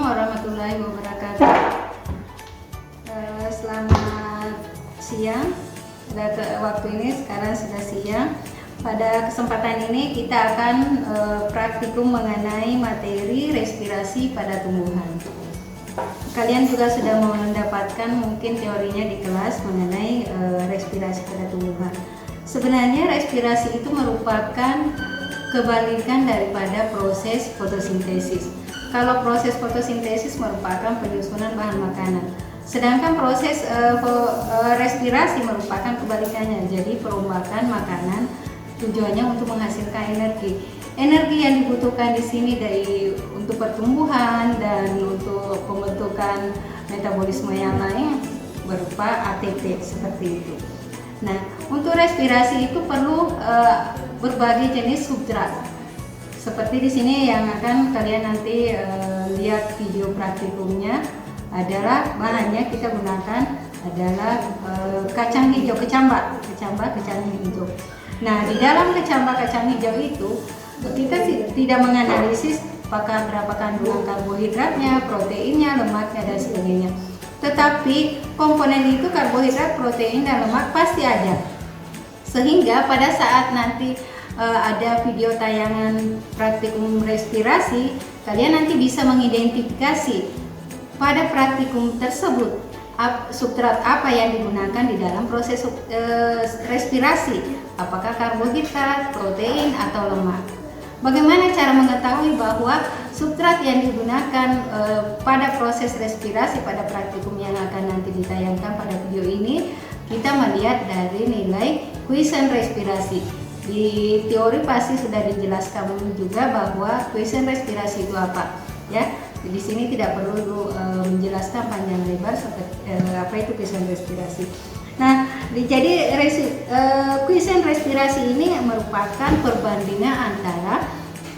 warahmatullahi wabarakatuh. Selamat siang. Waktu ini sekarang sudah siang. Pada kesempatan ini kita akan praktikum mengenai materi respirasi pada tumbuhan. Kalian juga sudah mendapatkan mungkin teorinya di kelas mengenai respirasi pada tumbuhan. Sebenarnya respirasi itu merupakan kebalikan daripada proses fotosintesis. Kalau proses fotosintesis merupakan penyusunan bahan makanan, sedangkan proses respirasi merupakan kebalikannya. Jadi perombakan makanan tujuannya untuk menghasilkan energi. Energi yang dibutuhkan di sini untuk pertumbuhan dan untuk pembentukan metabolisme yang lain berupa ATP seperti itu. Nah, untuk respirasi itu perlu berbagai jenis substrat. Seperti di sini yang akan kalian nanti lihat video praktikumnya adalah bahannya kita gunakan adalah kacang hijau, kecambah kacang hijau. Nah, di dalam kacang hijau itu kita tidak menganalisis apakah berapa kandungan karbohidratnya, proteinnya, lemaknya dan sebagainya. Tetapi komponen itu karbohidrat, protein dan lemak pasti ada. Sehingga pada saat nanti ada video tayangan praktikum respirasi, kalian nanti bisa mengidentifikasi pada praktikum tersebut substrat apa yang digunakan di dalam proses respirasi, apakah karbohidrat, protein atau lemak. Bagaimana cara mengetahui bahwa substrat yang digunakan pada proses respirasi pada praktikum yang akan nanti ditayangkan pada video ini? Kita melihat dari nilai kuisen respirasi. Di teori pasti sudah dijelaskan juga bahwa kuisen respirasi itu apa, ya. Di sini tidak perlu menjelaskan panjang lebar seperti apa itu kuisen respirasi. Nah, jadi kuisen respirasi ini merupakan perbandingan antara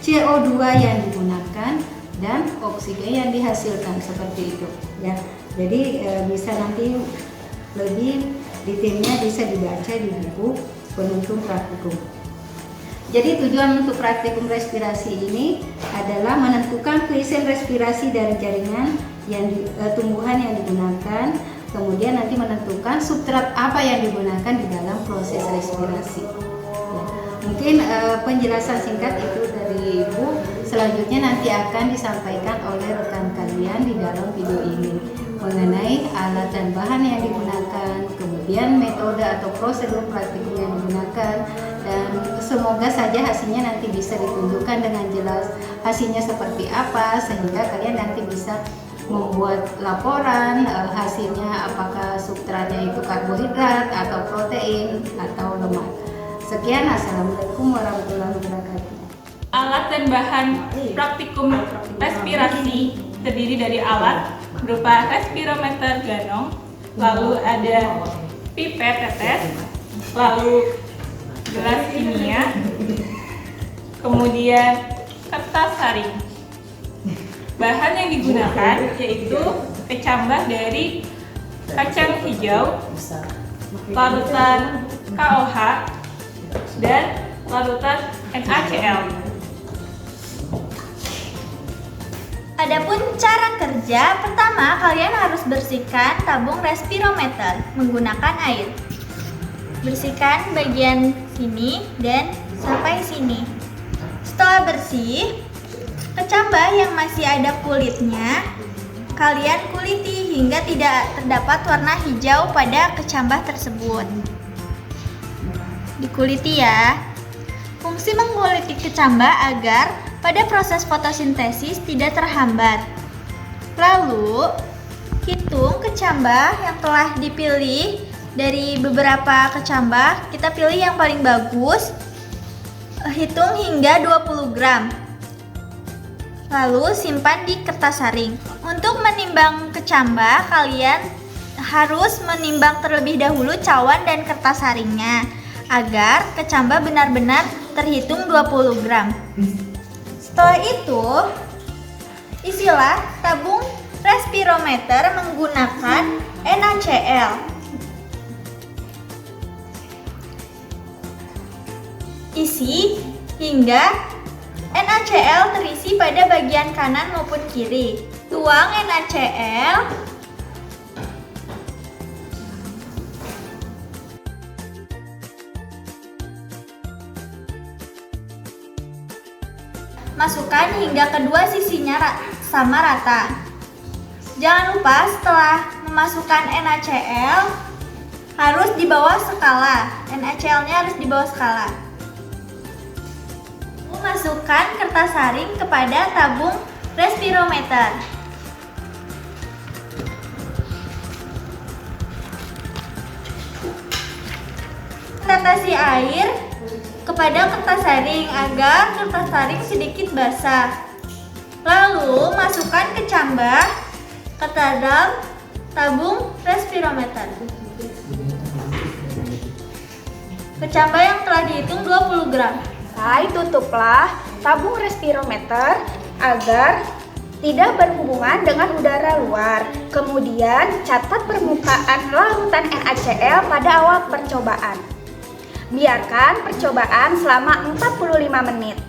CO2 yang digunakan dan oksigen yang dihasilkan seperti itu, ya. Jadi bisa nanti lebih detailnya bisa dibaca di buku penuntun praktikum. Jadi tujuan untuk praktikum respirasi ini adalah menentukan kuisen respirasi dari jaringan tumbuhan yang digunakan, kemudian nanti menentukan substrat apa yang digunakan di dalam proses respirasi. Ya, mungkin penjelasan singkat itu dari Ibu, selanjutnya nanti akan disampaikan oleh rekan kalian di dalam video ini mengenai alat dan bahan yang digunakan, kemudian metode atau prosedur praktikum yang digunakan, dan semoga saja hasilnya nanti bisa ditunjukkan dengan jelas hasilnya seperti apa, sehingga kalian nanti bisa membuat laporan hasilnya apakah substratnya itu karbohidrat atau protein atau lemak. Sekian, assalamualaikum warahmatullahi wabarakatuh. Alat dan bahan praktikum respirasi terdiri dari alat berupa respirometer ganong, lalu ada pipet tetes, lalu gelas kimia, kemudian kertas saring. Bahan yang digunakan yaitu kecambah dari kacang hijau, larutan KOH, dan larutan NaCl. Adapun cara kerja, pertama kalian harus bersihkan tabung respirometer menggunakan air. Bersihkan bagian sini dan sampai sini. Setelah bersih, kecambah yang masih ada kulitnya, kalian kuliti hingga tidak terdapat warna hijau pada kecambah tersebut. Dikuliti ya. Fungsi mengkuliti kecambah agar pada proses fotosintesis tidak terhambat. Lalu, hitung kecambah yang telah dipilih. Dari beberapa kecambah, kita pilih yang paling bagus. Hitung hingga 20 gram. Lalu simpan di kertas saring. Untuk menimbang kecambah, kalian harus menimbang terlebih dahulu cawan dan kertas saringnya agar kecambah benar-benar terhitung 20 gram. Setelah itu, isilah tabung respirometer menggunakan NaCl. Isi hingga NaCl terisi pada bagian kanan maupun kiri. Tuang NaCl masukkan hingga kedua sisinya sama rata. Jangan lupa setelah memasukkan NaCl harus di bawah skala. NaCl-nya harus di bawah skala. Masukkan kertas saring kepada tabung respirometer. Tetesi air kepada kertas saring agar kertas saring sedikit basah. Lalu masukkan kecambah ke dalam tabung respirometer. Kecambah yang telah dihitung 20 gram. Tutuplah tabung respirometer agar tidak berhubungan dengan udara luar. Kemudian catat permukaan larutan NaCl pada awal percobaan. Biarkan percobaan selama 45 menit.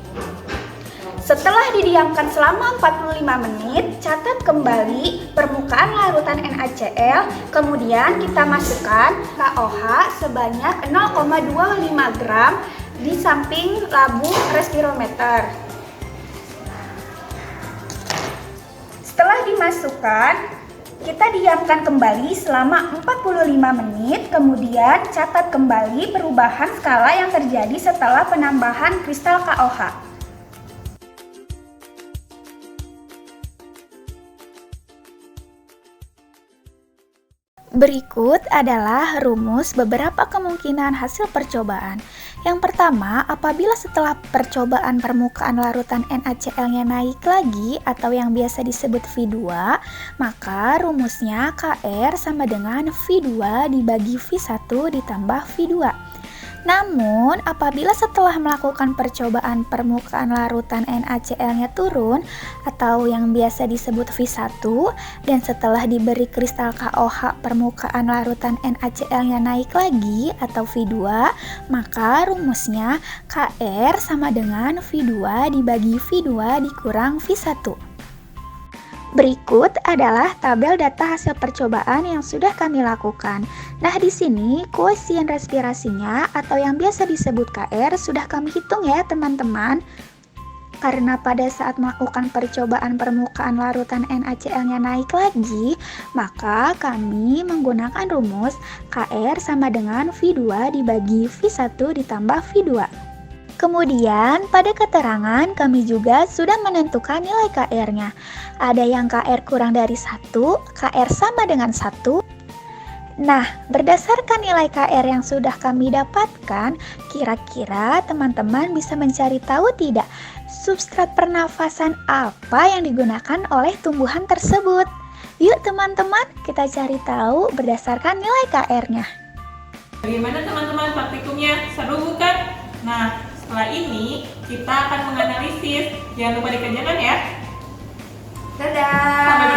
Setelah didiamkan selama 45 menit, catat kembali permukaan larutan NaCl, kemudian kita masukkan KOH sebanyak 0,25 gram di samping tabung respirometer. Setelah dimasukkan, kita diamkan kembali selama 45 menit, kemudian catat kembali perubahan skala yang terjadi setelah penambahan kristal KOH. Berikut adalah rumus beberapa kemungkinan hasil percobaan. Yang pertama, apabila setelah percobaan permukaan larutan NaCl-nya naik lagi atau yang biasa disebut V2, maka rumusnya Kr sama dengan V2 dibagi V1 ditambah V2. Namun, apabila setelah melakukan percobaan permukaan larutan NaCl-nya turun atau yang biasa disebut V1 dan setelah diberi kristal KOH permukaan larutan NaCl-nya naik lagi atau V2, maka rumusnya Kr sama dengan V2 dibagi V2 dikurang V1. Berikut adalah tabel data hasil percobaan yang sudah kami lakukan. Nah, di sini koefisien respirasinya atau yang biasa disebut Kr sudah kami hitung ya, teman-teman. Karena pada saat melakukan percobaan permukaan larutan NaCl-nya naik lagi, maka kami menggunakan rumus Kr sama dengan V2 dibagi V1 ditambah V2. Kemudian pada keterangan kami juga sudah menentukan nilai Kr-nya. Ada yang Kr kurang dari 1, Kr sama dengan 1. Nah, berdasarkan nilai Kr yang sudah kami dapatkan, kira-kira teman-teman bisa mencari tahu tidak substrat pernafasan apa yang digunakan oleh tumbuhan tersebut? Yuk teman-teman, kita cari tahu berdasarkan nilai Kr-nya. Bagaimana teman-teman praktikumnya? Seru bukan? Nah, setelah ini kita akan menganalisis. Jangan lupa dikerjakan ya. Dadah! Sampai